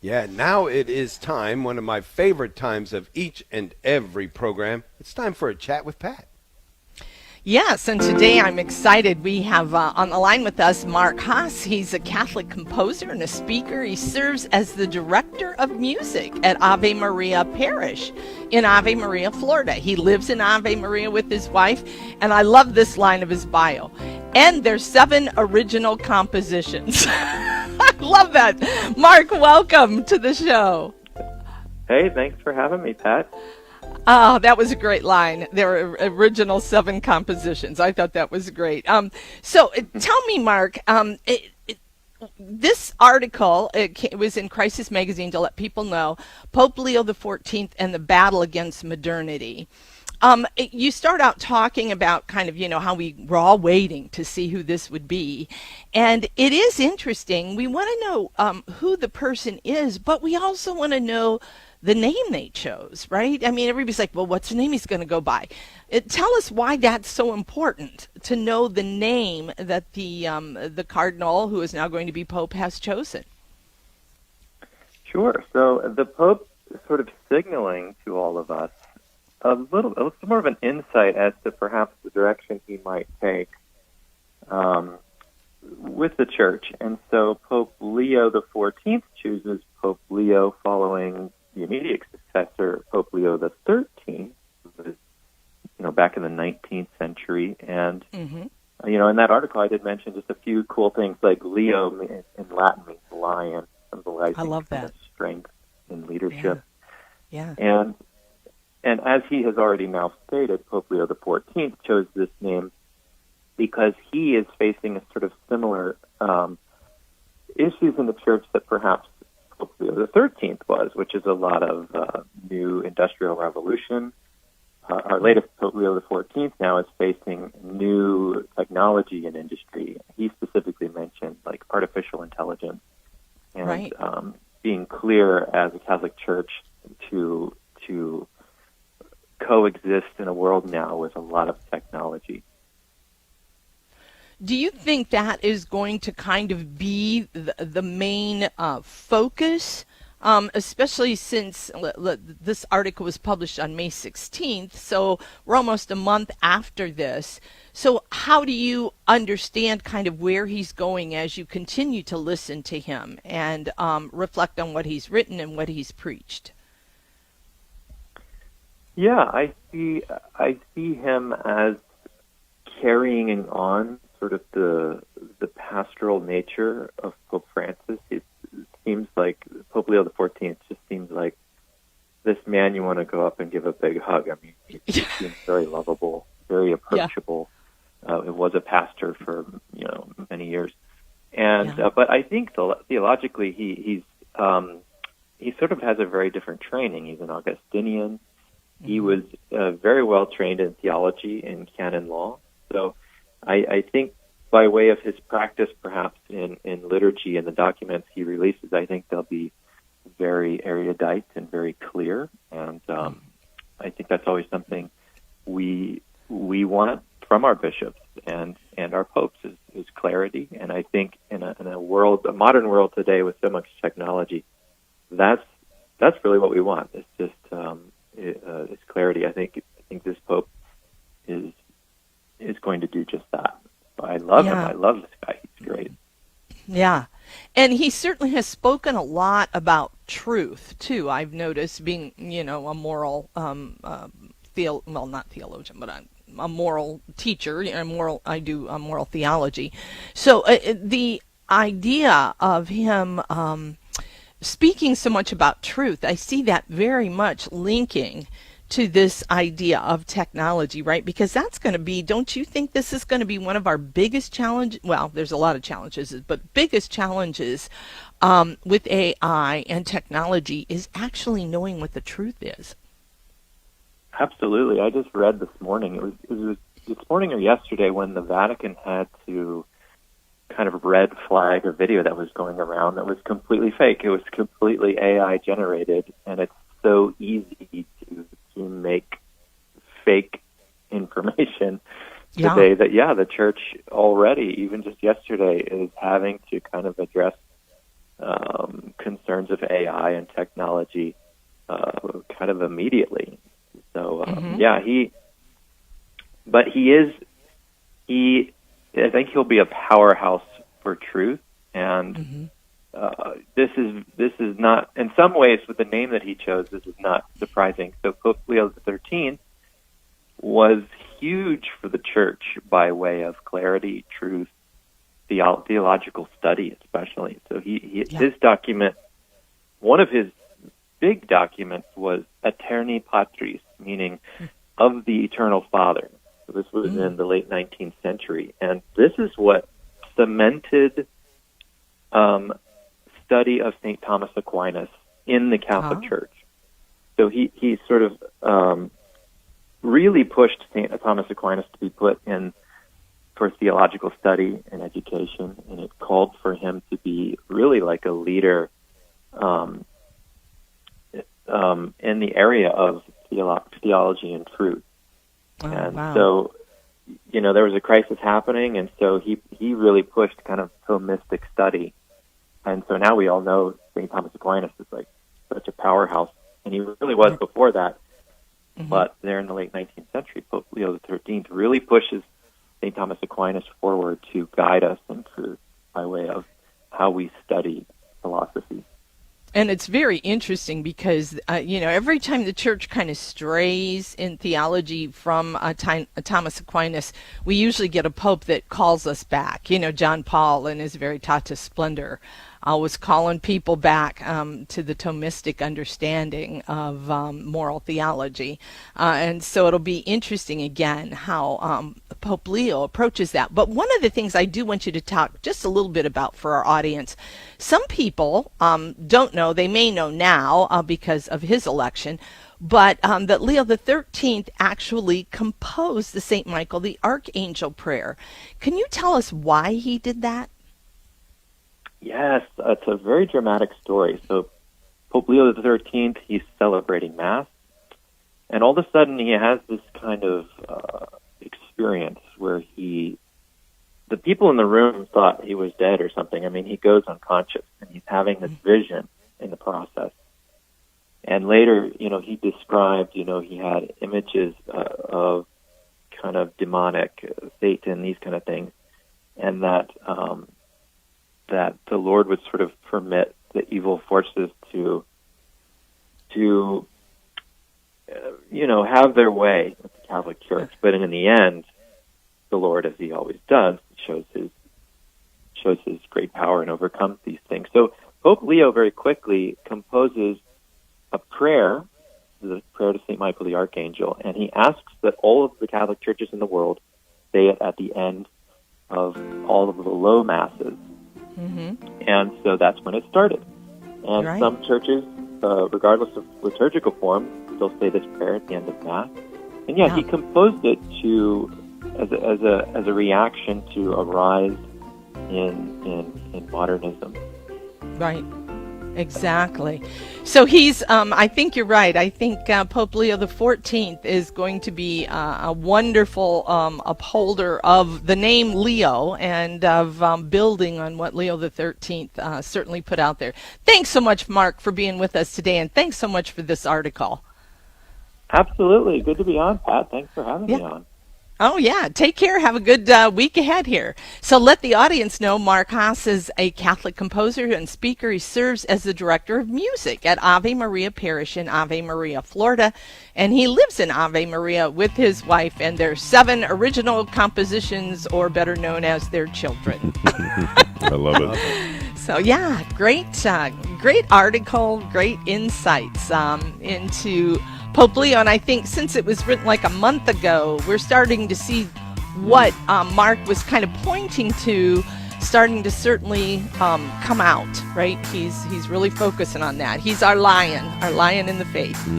Yeah, now it is time, one of my favorite times of each and every program. It's time for a chat with Pat. Yes, and today I'm excited. We have on the line with us Mark Haas. He's a Catholic composer and a speaker. He serves as the director of music at Ave Maria Parish in Ave Maria, Florida. He lives in Ave Maria with his wife, and I love this line of his bio. And there's 7 original compositions. I love that. Mark, welcome to the show. Hey, thanks for having me, Pat. Oh, that was a great line. There were original 7 compositions. I thought that was great. So tell me, Mark, this article, it was in Crisis Magazine to let people know, Pope Leo XIV and the battle against modernity. You start out talking about kind of, how we were all waiting to see who this would be. And it is interesting. We want to know who the person is, but we also want to know the name they chose, right? I mean, everybody's like, well, what's the name he's going to go by? Tell us why that's so important to know the name that the cardinal, who is now going to be Pope, has chosen. Sure. So the Pope is sort of signaling to all of us a little more of an insight as to perhaps the direction he might take with the Church. And so Pope Leo XIV chooses Pope Leo following the immediate successor, Pope Leo XIII, who was, back in the 19th century. And, in that article I did mention just a few cool things, like Leo in Latin means lion, symbolizing I love that. Kind of strength in leadership. Yeah. And as he has already now stated, Pope Leo XIV chose this name because he is facing a sort of similar issues in the Church that perhaps Pope Leo XIII was, which is a lot of new industrial revolution. Our latest Pope Leo XIV now is facing new technology in industry. He specifically mentioned like artificial intelligence and right. Being clear as a Catholic Church to coexist in a world now with a lot of technology. Do you think that is going to kind of be the main focus, especially since this article was published on May 16th, so we're almost a month after this. So how do you understand kind of where he's going as you continue to listen to him and reflect on what he's written and what he's preached? Yeah, I see him as carrying on sort of the pastoral nature of Pope Francis. It seems like Pope Leo XIV just seems like this man you want to go up and give a big hug. I mean, he seems very lovable, very approachable. Yeah. It was a pastor for many years, and but I think theologically he sort of has a very different training. He's an Augustinian. Mm-hmm. He was very well trained in theology and canon law. So I think by way of his practice, perhaps in liturgy and the documents he releases, I think they'll be very erudite and very clear. And I think that's always something we want from our bishops and our popes is clarity. And I think in a modern world today with so much technology, that's really what we want. It's just it's clarity. I think this pope is going to do just that. I love him. I love this guy. He's great. Yeah. And he certainly has spoken a lot about truth, too. I've noticed being, a moral, not theologian, but a moral teacher. I do moral theology. So the idea of him speaking so much about truth, I see that very much linking to this idea of technology, right? Because that's going to be, don't you think this is going to be one of our biggest challenges? Well, there's a lot of challenges, but biggest challenges with AI and technology is actually knowing what the truth is. Absolutely. I just read this morning. It was this morning or yesterday when the Vatican had to kind of red flag a video that was going around that was completely fake. It was completely AI generated, and it's so easy to make fake information today that the church already, even just yesterday, is having to kind of address concerns of AI and technology kind of immediately. So I think he'll be a powerhouse for truth, and this is not, in some ways, with the name that he chose, this is not surprising. So Pope Leo XIII was huge for the church by way of clarity, truth, theological study, especially. So his document, one of his big documents, was Aeterni Patris, meaning of the Eternal Father. So this was in the late 19th century, and this is what cemented study of St. Thomas Aquinas in the Catholic Church. So he sort of really pushed St. Thomas Aquinas to be put in for theological study and education, and it called for him to be really like a leader in the area of theology and truth. So, there was a crisis happening, and so he really pushed kind of Thomistic study. And so now we all know St. Thomas Aquinas is like such a powerhouse, and he really was before that. But there in the late 19th century, Pope Leo XIII really pushes St. Thomas Aquinas forward to guide us in truth by way of how we study philosophy. And it's very interesting because, every time the church kind of strays in theology from Thomas Aquinas, we usually get a pope that calls us back. John Paul in his Veritatis Splendor was calling people back to the Thomistic understanding of moral theology. And so it'll be interesting again how Pope Leo approaches that. But one of the things I do want you to talk just a little bit about for our audience, some people don't know, they may know now because of his election, but that Leo XIII actually composed the St. Michael the Archangel prayer. Can you tell us why he did that? Yes, it's a very dramatic story. So Pope Leo XIII, he's celebrating Mass, and all of a sudden he has this kind of experience where the people in the room thought he was dead or something. I mean, he goes unconscious, and he's having this vision in the process. And later, he described, he had images of kind of demonic, Satan, these kind of things, and that the Lord would sort of permit the evil forces to have their way with the Catholic Church. But in the end, the Lord, as he always does, shows his great power and overcomes these things. So Pope Leo very quickly composes a prayer, the prayer to St. Michael the Archangel, and he asks that all of the Catholic churches in the world say it at the end of all of the low masses. And so that's when it started. And some churches, regardless of liturgical form, still say this prayer at the end of Mass. And he composed it as a reaction to a rise in modernism. Right. Exactly. So he's, I think you're right. I think Pope Leo XIV is going to be a wonderful upholder of the name Leo and of building on what Leo XIII certainly put out there. Thanks so much, Mark, for being with us today, and thanks so much for this article. Absolutely. Good to be on, Pat. Thanks for having me on. Oh, yeah. Take care. Have a good week ahead here. So let the audience know Mark Haas is a Catholic composer and speaker. He serves as the director of music at Ave Maria Parish in Ave Maria, Florida. And he lives in Ave Maria with his wife and their 7 original compositions, or better known as their children. I love it. So, yeah, great article, great insights into Pope Leo, and I think since it was written like a month ago, we're starting to see what Mark was kind of pointing to, starting to certainly come out, right? He's really focusing on that. He's our lion in the faith.